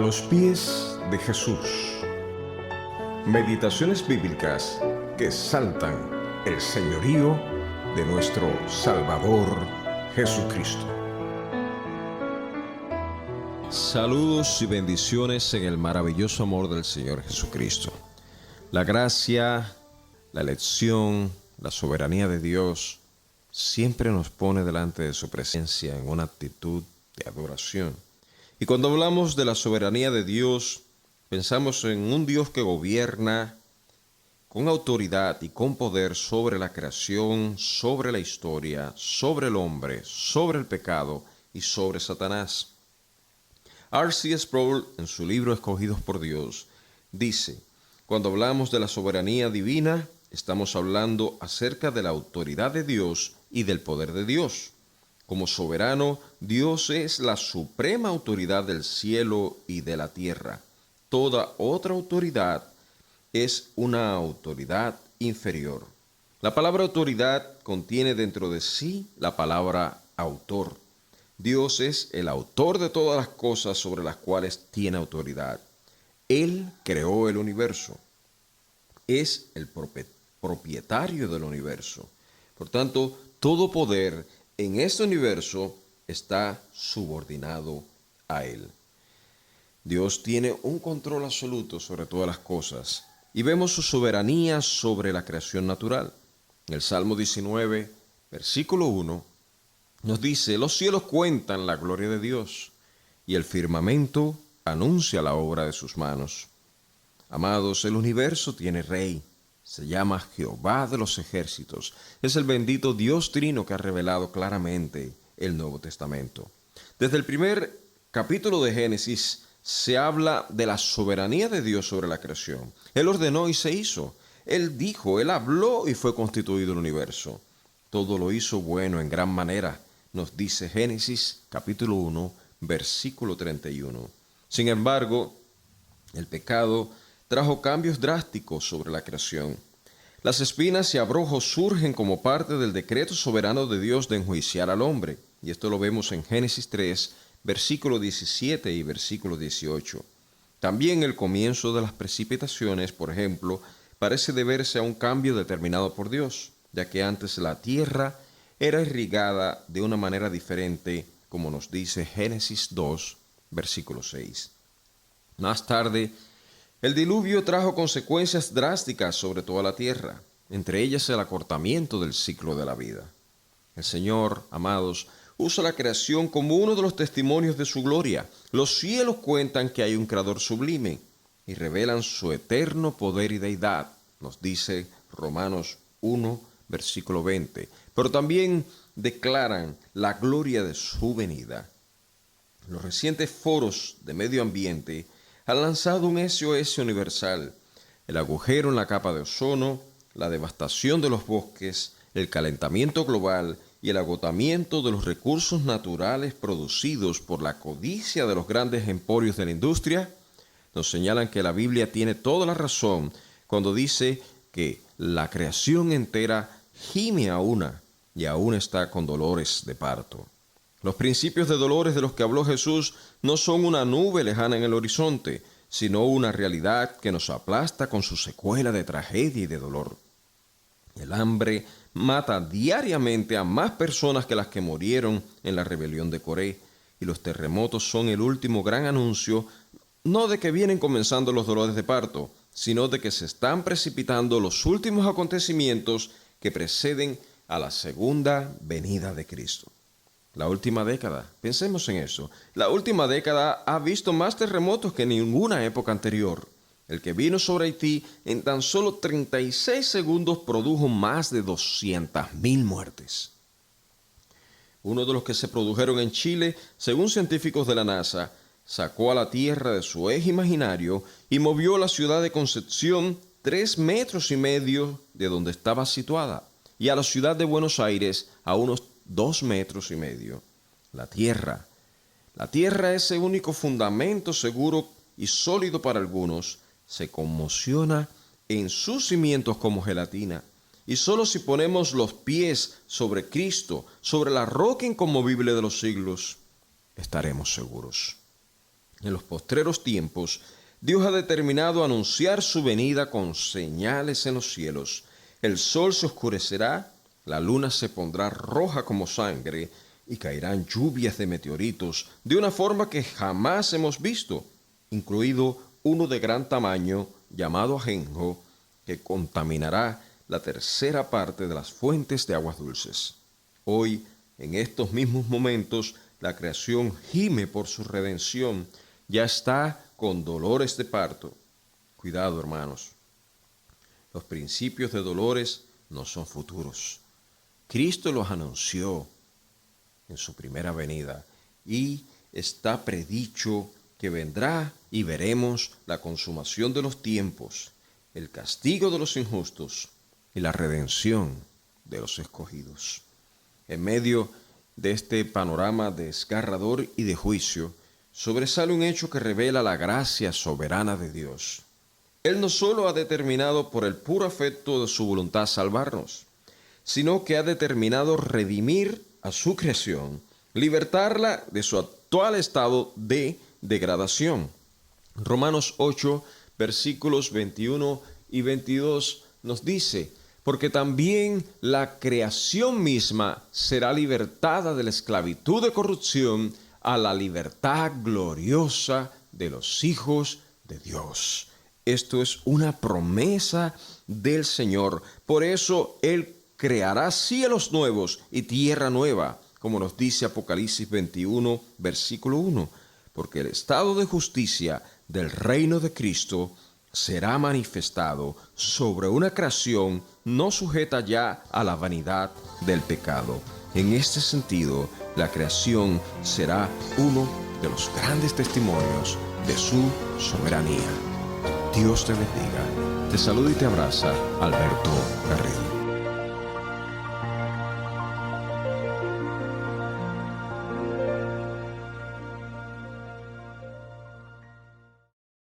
los pies de Jesús. Meditaciones bíblicas que exaltan el señorío de nuestro Salvador Jesucristo. Saludos y bendiciones en el maravilloso amor del Señor Jesucristo. La gracia, la elección, la soberanía de Dios siempre nos pone delante de su presencia en una actitud de adoración. Y cuando hablamos de la soberanía de Dios, pensamos en un Dios que gobierna con autoridad y con poder sobre la creación, sobre la historia, sobre el hombre, sobre el pecado y sobre Satanás. R.C. Sproul, en su libro Escogidos por Dios, dice: cuando hablamos de la soberanía divina, estamos hablando acerca de la autoridad de Dios y del poder de Dios. Como soberano, Dios es la suprema autoridad del cielo y de la tierra. Toda otra autoridad es una autoridad inferior. La palabra autoridad contiene dentro de sí la palabra autor. Dios es el autor de todas las cosas sobre las cuales tiene autoridad. Él creó el universo. Es el propietario del universo. Por tanto, todo poder en este universo está subordinado a Él. Dios tiene un control absoluto sobre todas las cosas y vemos su soberanía sobre la creación natural. En el Salmo 19, versículo 1, nos dice: los cielos cuentan la gloria de Dios y el firmamento anuncia la obra de sus manos. Amados, el universo tiene rey. Se llama Jehová de los ejércitos. Es el bendito Dios Trino que ha revelado claramente el Nuevo Testamento. Desde el primer capítulo de Génesis se habla de la soberanía de Dios sobre la creación. Él ordenó y se hizo. Él dijo, Él habló y fue constituido el universo. Todo lo hizo bueno en gran manera, nos dice Génesis capítulo 1, versículo 31. Sin embargo, el pecado trajo cambios drásticos sobre la creación. Las espinas y abrojos surgen como parte del decreto soberano de Dios de enjuiciar al hombre. Y esto lo vemos en Génesis 3, versículo 17 y versículo 18. También el comienzo de las precipitaciones, por ejemplo, parece deberse a un cambio determinado por Dios, ya que antes la tierra era irrigada de una manera diferente, como nos dice Génesis 2, versículo 6. Más tarde, el diluvio trajo consecuencias drásticas sobre toda la tierra, entre ellas el acortamiento del ciclo de la vida. El Señor, amados, usa la creación como uno de los testimonios de su gloria. Los cielos cuentan que hay un Creador sublime y revelan su eterno poder y deidad, nos dice Romanos 1, versículo 20. Pero también declaran la gloria de su venida. Los recientes foros de medio ambiente han lanzado un SOS universal: el agujero en la capa de ozono, la devastación de los bosques, el calentamiento global y el agotamiento de los recursos naturales producidos por la codicia de los grandes emporios de la industria, nos señalan que la Biblia tiene toda la razón cuando dice que la creación entera gime a una y aún está con dolores de parto. Los principios de dolores de los que habló Jesús no son una nube lejana en el horizonte, sino una realidad que nos aplasta con su secuela de tragedia y de dolor. El hambre mata diariamente a más personas que las que murieron en la rebelión de Coré, y los terremotos son el último gran anuncio, no de que vienen comenzando los dolores de parto, sino de que se están precipitando los últimos acontecimientos que preceden a la segunda venida de Cristo. La última década, pensemos en eso, la última década ha visto más terremotos que ninguna época anterior. El que vino sobre Haití en tan solo 36 segundos produjo más de 200,000 muertes. Uno de los que se produjeron en Chile, según científicos de la NASA, sacó a la Tierra de su eje imaginario y movió la ciudad de Concepción 3,5 metros de donde estaba situada, y a la ciudad de Buenos Aires a unos 2,5 metros. La tierra, ese único fundamento seguro y sólido para algunos, se conmociona en sus cimientos como gelatina, y solo si ponemos los pies sobre Cristo, sobre la roca inconmovible de los siglos, estaremos seguros. En los postreros tiempos, Dios ha determinado anunciar su venida con señales en los cielos. El sol se oscurecerá, la luna se pondrá roja como sangre y caerán lluvias de meteoritos de una forma que jamás hemos visto, incluido uno de gran tamaño llamado ajenjo, que contaminará la tercera parte de las fuentes de aguas dulces. Hoy, en estos mismos momentos, la creación gime por su redención, ya está con dolores de parto. Cuidado, hermanos. Los principios de dolores no son futuros. Cristo los anunció en su primera venida y está predicho que vendrá y veremos la consumación de los tiempos, el castigo de los injustos y la redención de los escogidos. En medio de este panorama desgarrador y de juicio, sobresale un hecho que revela la gracia soberana de Dios. Él no solo ha determinado por el puro afecto de su voluntad salvarnos, sino que ha determinado redimir a su creación, libertarla de su actual estado de degradación. Romanos 8, versículos 21 y 22 nos dice: porque también la creación misma será libertada de la esclavitud de corrupción a la libertad gloriosa de los hijos de Dios. Esto es una promesa del Señor. Por eso Él creará cielos nuevos y tierra nueva, como nos dice Apocalipsis 21, versículo 1. Porque el estado de justicia del reino de Cristo será manifestado sobre una creación no sujeta ya a la vanidad del pecado. En este sentido, la creación será uno de los grandes testimonios de su soberanía. Dios te bendiga. Te saluda y te abraza Alberto Garrido.